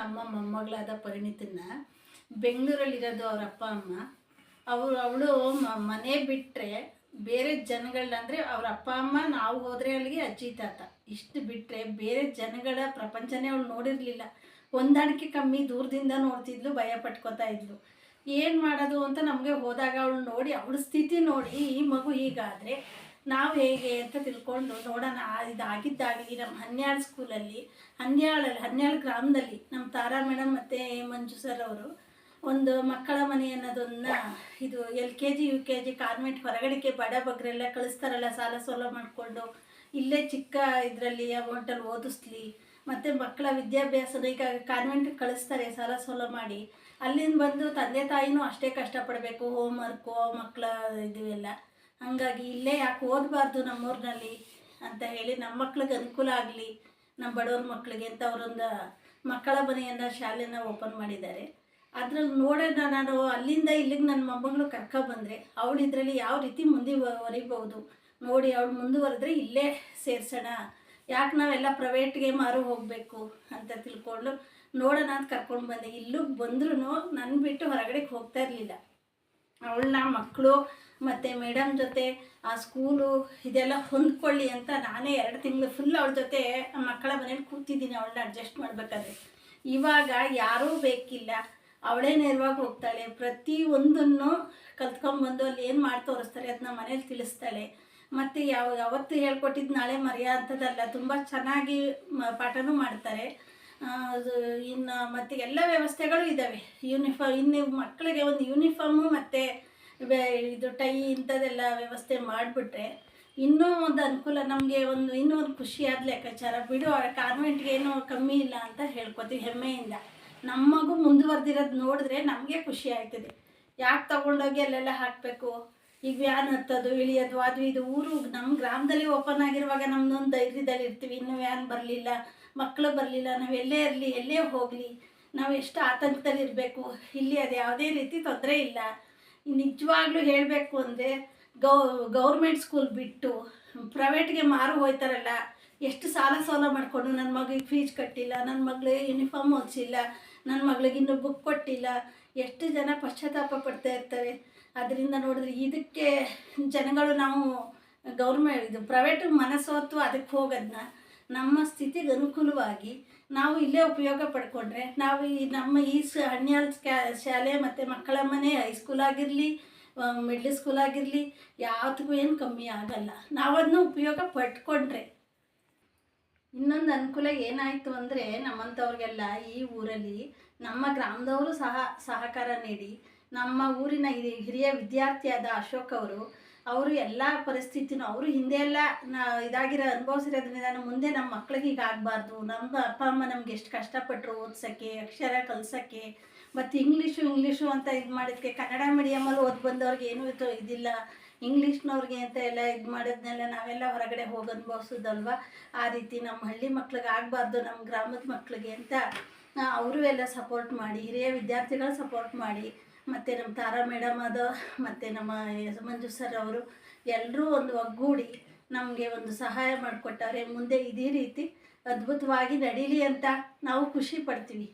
ನಮ್ಮ ಮೊಮ್ಮಗಳಾದ ಪರಿಣಿತನ್ನ ಬೆಂಗಳೂರಲ್ಲಿರೋದು ಅವ್ರ ಅಪ್ಪ ಅಮ್ಮ. ಅವಳು ಮನೆ ಬಿಟ್ಟರೆ ಬೇರೆ ಜನಗಳಂದರೆ ಅವ್ರ ಅಪ್ಪ ಅಮ್ಮ, ನಾವು ಹೋದರೆ ಅಲ್ಲಿಗೆ ಅಜ್ಜಿ ತಾತ, ಇಷ್ಟು ಬಿಟ್ಟರೆ ಬೇರೆ ಜನಗಳ ಪ್ರಪಂಚನೇ ಅವಳು ನೋಡಿರಲಿಲ್ಲ. ಹೊಂದಾಣಿಕೆ ಕಮ್ಮಿ, ದೂರದಿಂದ ನೋಡ್ತಿದ್ಲು, ಭಯ ಪಟ್ಕೋತಾ ಇದ್ಲು. ಏನು ಮಾಡೋದು ಅಂತ ನಮಗೆ ಹೋದಾಗ ಅವಳು ನೋಡಿ, ಅವಳ ಸ್ಥಿತಿ ನೋಡಿ ಈ ಮಗು ಹೀಗಾದರೆ ನಾವು ಹೇಗೆ ಅಂತ ತಿಳ್ಕೊಂಡು ನೋಡೋಣ. ಇದಾಗಿದ್ದಾಗಲಿ ನಮ್ಮ ಹನ್ಯಾಳ ಸ್ಕೂಲಲ್ಲಿ, ಹನ್ಯಾಳ ಗ್ರಾಮದಲ್ಲಿ ನಮ್ಮ ತಾರಾ ಮೇಡಮ್ ಮತ್ತು ಮಂಜು ಸರ್ ಅವರು ಒಂದು ಮಕ್ಕಳ ಮನೆ ಅನ್ನೋದನ್ನು, ಇದು LKG UKG ಕಾನ್ವೆಂಟ್ ಹೊರಗಡೆಗೆ ಬಡ ಬಗ್ರೆಲ್ಲ ಕಳಿಸ್ತಾರಲ್ಲ, ಸಾಲ ಸೋಲ ಮಾಡಿಕೊಂಡು ಇಲ್ಲೇ ಚಿಕ್ಕ ಇದರಲ್ಲಿ ಅಮೌಂಟಲ್ಲಿ ಓದಿಸ್ಲಿ, ಮತ್ತು ಮಕ್ಕಳ ವಿದ್ಯಾಭ್ಯಾಸದ ಈಗ ಕಾನ್ವೆಂಟ್ಗೆ ಕಳಿಸ್ತಾರೆ ಸಾಲ ಸೋಲ ಮಾಡಿ. ಅಲ್ಲಿಂದ ಬಂದು ತಂದೆ ತಾಯಿನೂ ಅಷ್ಟೇ ಕಷ್ಟಪಡಬೇಕು, ಹೋಮ್ವರ್ಕು ಮಕ್ಕಳ ಇವೆಲ್ಲ. ಹಾಗಾಗಿ ಇಲ್ಲೇ ಯಾಕೆ ಓದಬಾರ್ದು ನಮ್ಮೂರಿನಲ್ಲಿ ಅಂತ ಹೇಳಿ ನಮ್ಮ ಮಕ್ಳಿಗೆ ಅನುಕೂಲ ಆಗಲಿ, ನಮ್ಮ ಬಡವ್ರ ಮಕ್ಕಳಿಗೆ ಅಂತ ಅವರೊಂದು ಮಕ್ಕಳ ಮನೆಯನ್ನು ಶಾಲೆನ ಓಪನ್ ಮಾಡಿದ್ದಾರೆ. ಅದ್ರಲ್ಲಿ ನೋಡೋಣ, ನಾನು ಅಲ್ಲಿಂದ ಇಲ್ಲಿಗೆ ನನ್ನ ಮೊಮ್ಮಗಳು ಕರ್ಕೊಬಂದರೆ ಅವಳು ಇದರಲ್ಲಿ ಯಾವ ರೀತಿ ಮುಂದುವರಿಬೋದು ನೋಡಿ, ಅವಳು ಮುಂದುವರೆದ್ರೆ ಇಲ್ಲೇ ಸೇರಿಸೋಣ, ಯಾಕೆ ನಾವೆಲ್ಲ ಪ್ರೈವೇಟ್ಗೆ ಹೋಗಬೇಕು ಅಂತ ತಿಳ್ಕೊಂಡು ನೋಡೋಣ ಅಂತ ಕರ್ಕೊಂಡು ಬಂದೆ. ಇಲ್ಲಿಗೆ ಬಂದ್ರೂ ನನ್ನ ಬಿಟ್ಟು ಹೊರಗಡೆಗೆ ಹೋಗ್ತಾ ಇರಲಿಲ್ಲ. ಅವಳನ್ನ ಮಕ್ಕಳು ಮತ್ತು ಮೇಡಮ್ ಜೊತೆ ಆ ಸ್ಕೂಲು ಇದೆಲ್ಲ ಹೊಂದ್ಕೊಳ್ಳಿ ಅಂತ ನಾನೇ 2 ತಿಂಗಳು ಫುಲ್ ಅವಳ ಜೊತೆ ಮಕ್ಕಳ ಮನೇಲಿ ಕೂತಿದ್ದೀನಿ, ಅವಳನ್ನ ಅಡ್ಜಸ್ಟ್ ಮಾಡಬೇಕಾದ್ರೆ. ಇವಾಗ ಯಾರೂ ಬೇಕಿಲ್ಲ, ಅವಳೇ ನೇರವಾಗಿ ಹೋಗ್ತಾಳೆ, ಪ್ರತಿಯೊಂದನ್ನು ಕಲ್ತ್ಕೊಂಡ್ಬಂದು ಅಲ್ಲಿ ಏನು ಮಾಡಿ ತೋರಿಸ್ತಾರೆ ಅದನ್ನ ಮನೇಲಿ ತಿಳಿಸ್ತಾಳೆ. ಮತ್ತು ಯಾವತ್ತು ಹೇಳ್ಕೊಟ್ಟಿದ್ದು ನಾಳೆ ಮರೆಯೋ ಅಂಥದ್ದಲ್ಲ, ತುಂಬ ಚೆನ್ನಾಗಿ ಪಾಠನೂ ಮಾಡ್ತಾರೆ. ಇನ್ನು ಮತ್ತು ಎಲ್ಲ ವ್ಯವಸ್ಥೆಗಳು ಇದ್ದಾವೆ. ಇನ್ನು ಮಕ್ಕಳಿಗೆ ಒಂದು ಯೂನಿಫಾರ್ಮು ಮತ್ತು ಇದು ಟೈ ಇಂಥದ್ದೆಲ್ಲ ವ್ಯವಸ್ಥೆ ಮಾಡಿಬಿಟ್ರೆ ಇನ್ನೂ ಒಂದು ಅನುಕೂಲ, ನಮಗೆ ಇನ್ನೂ ಒಂದು ಖುಷಿಯಾದ ಲೆಕ್ಕಾಚಾರ. ಬಿಡು, ಕಾನ್ವೆಂಟ್ಗೆ ಏನೂ ಕಮ್ಮಿ ಇಲ್ಲ ಅಂತ ಹೇಳ್ಕೊತೀವಿ ಹೆಮ್ಮೆಯಿಂದ. ನಮ್ಮ ಮಗು ಮುಂದುವರೆದಿರೋದು ನೋಡಿದ್ರೆ ನಮಗೆ ಖುಷಿ ಆಗ್ತದೆ. ಯಾಕೆ ತೊಗೊಂಡೋಗಿ ಅಲ್ಲೆಲ್ಲ ಹಾಕಬೇಕು, ಈಗ ವ್ಯಾನ್ ಹತ್ತೋದು ಇಳಿಯೋದು ಅದು ಇದು. ಊರು ನಮ್ಮ ಗ್ರಾಮದಲ್ಲಿ ಓಪನ್ ಆಗಿರುವಾಗ ನಮ್ಮದೊಂದು ಧೈರ್ಯದಲ್ಲಿ ಇರ್ತೀವಿ. ಇನ್ನೂ ವ್ಯಾನ್ ಬರಲಿಲ್ಲ, ಮಕ್ಕಳು ಬರಲಿಲ್ಲ, ನಾವು ಎಲ್ಲೇ ಇರಲಿ ಎಲ್ಲೇ ಹೋಗಲಿ ನಾವು ಎಷ್ಟು ಆತಂಕದಲ್ಲಿ ಇರಬೇಕು. ಇಲ್ಲಿ ಅದು ಯಾವುದೇ ರೀತಿ ತೊಂದರೆ ಇಲ್ಲ. ನಿಜವಾಗ್ಲೂ ಹೇಳಬೇಕು ಅಂದರೆ ಗೌರ್ಮೆಂಟ್ ಸ್ಕೂಲ್ ಬಿಟ್ಟು ಪ್ರೈವೇಟ್ಗೆ ಹೋಯ್ತಾರಲ್ಲ, ಎಷ್ಟು ಸಾಲ ಸೋಲ ಮಾಡಿಕೊಂಡು ನನ್ನ ಮಗಳಿಗೆ ಫೀಸ್ ಕಟ್ಟಿಲ್ಲ, ನನ್ನ ಮಗಳಿಗೆ ಯೂನಿಫಾರ್ಮ್ ಹೊಲಿಸಿಲ್ಲ, ನನ್ನ ಮಗಳಿಗೆ ಇನ್ನೂ ಬುಕ್ ಕೊಟ್ಟಿಲ್ಲ, ಎಷ್ಟು ಜನ ಪಶ್ಚಾತ್ತಾಪ ಪಡ್ತಾ ಇರ್ತಾರೆ. ಅದರಿಂದ ನೋಡಿದ್ರೆ ಇದಕ್ಕೆ ಜನಗಳು ನಾವು ಇದು ಪ್ರೈವೇಟಿಗೆ ಮನಸ್ಸೋತು ಅದಕ್ಕೆ ಹೋಗೋದನ್ನ ನಮ್ಮ ಸ್ಥಿತಿಗೆ ಅನುಕೂಲವಾಗಿ ನಾವು ಇಲ್ಲೇ ಉಪಯೋಗ ಪಡ್ಕೊಂಡ್ರೆ ನಾವು ನಮ್ಮ ಹನ್ಯಾಳ ಶಾಲೆ ಮತ್ತು ಮಕ್ಕಳ ಮನೆ ಹೈಸ್ಕೂಲ್ ಆಗಿರಲಿ ಮಿಡ್ಲ್ ಸ್ಕೂಲ್ ಆಗಿರಲಿ ಯಾವುದಕ್ಕೂ ಏನು ಕಮ್ಮಿ ಆಗಲ್ಲ, ನಾವು ಅದನ್ನ ಉಪಯೋಗ ಪಡ್ಕೊಂಡ್ರೆ. ಇನ್ನೊಂದು ಅನುಕೂಲ ಏನಾಯಿತು ಅಂದರೆ, ನಮ್ಮಂಥವ್ರಿಗೆಲ್ಲ ಈ ಊರಲ್ಲಿ ನಮ್ಮ ಗ್ರಾಮದವರು ಸಹಕಾರ ನೀಡಿ, ನಮ್ಮ ಊರಿನ ಹಿರಿಯ ವಿದ್ಯಾರ್ಥಿಯಾದ ಅಶೋಕ್ ಅವರು ಎಲ್ಲ ಪರಿಸ್ಥಿತಿನೂ ಅವರು ಹಿಂದೆ ಎಲ್ಲ ಅನುಭವಿಸಿರೋದ್ರಿಂದ ಮುಂದೆ ನಮ್ಮ ಮಕ್ಳಿಗೆ ಈಗ ಆಗಬಾರ್ದು. ನಮ್ಮ ಅಪ್ಪ ಅಮ್ಮ ನಮ್ಗೆ ಎಷ್ಟು ಕಷ್ಟಪಟ್ಟರು ಓದ್ಸೋಕ್ಕೆ, ಅಕ್ಷರ ಕಲ್ಸೋಕ್ಕೆ, ಮತ್ತು ಇಂಗ್ಲೀಷು ಅಂತ ಇದು ಮಾಡಿದ್ದಕ್ಕೆ ಕನ್ನಡ ಮೀಡಿಯಮಲ್ಲಿ ಓದಿ ಬಂದವ್ರಿಗೆ ಏನೂ ಇದಿಲ್ಲ, ಇಂಗ್ಲೀಷ್ನವ್ರಿಗೆ ಅಂತ ಎಲ್ಲ ಇದು ಮಾಡೋದನ್ನೆಲ್ಲ ನಾವೆಲ್ಲ ಹೊರಗಡೆ ಹೋಗಿ ಅನುಭವಿಸೋದಲ್ವ. ಆ ರೀತಿ ನಮ್ಮ ಹಳ್ಳಿ ಮಕ್ಳಿಗೆ ಆಗಬಾರ್ದು, ನಮ್ಮ ಗ್ರಾಮದ ಮಕ್ಕಳಿಗೆ ಅಂತ ಅವರು ಎಲ್ಲ ಸಪೋರ್ಟ್ ಮಾಡಿ, ಹಿರಿಯ ವಿದ್ಯಾರ್ಥಿಗಳು ಸಪೋರ್ಟ್ ಮಾಡಿ, ಮತ್ತು ನಮ್ಮ ತಾರಾ ಮೇಡಮ್ ಮತ್ತು ನಮ್ಮ ಮಂಜು ಸರ್ ಅವರು ಎಲ್ಲರೂ ಒಂದು ಒಗ್ಗೂಡಿ ನಮಗೆ ಒಂದು ಸಹಾಯ ಮಾಡಿಕೊಟ್ಟವ್ರೆ. ಮುಂದೆ ಇದೇ ರೀತಿ ಅದ್ಭುತವಾಗಿ ನಡೀಲಿ ಅಂತ ನಾವು ಖುಷಿ ಪಡ್ತೀವಿ.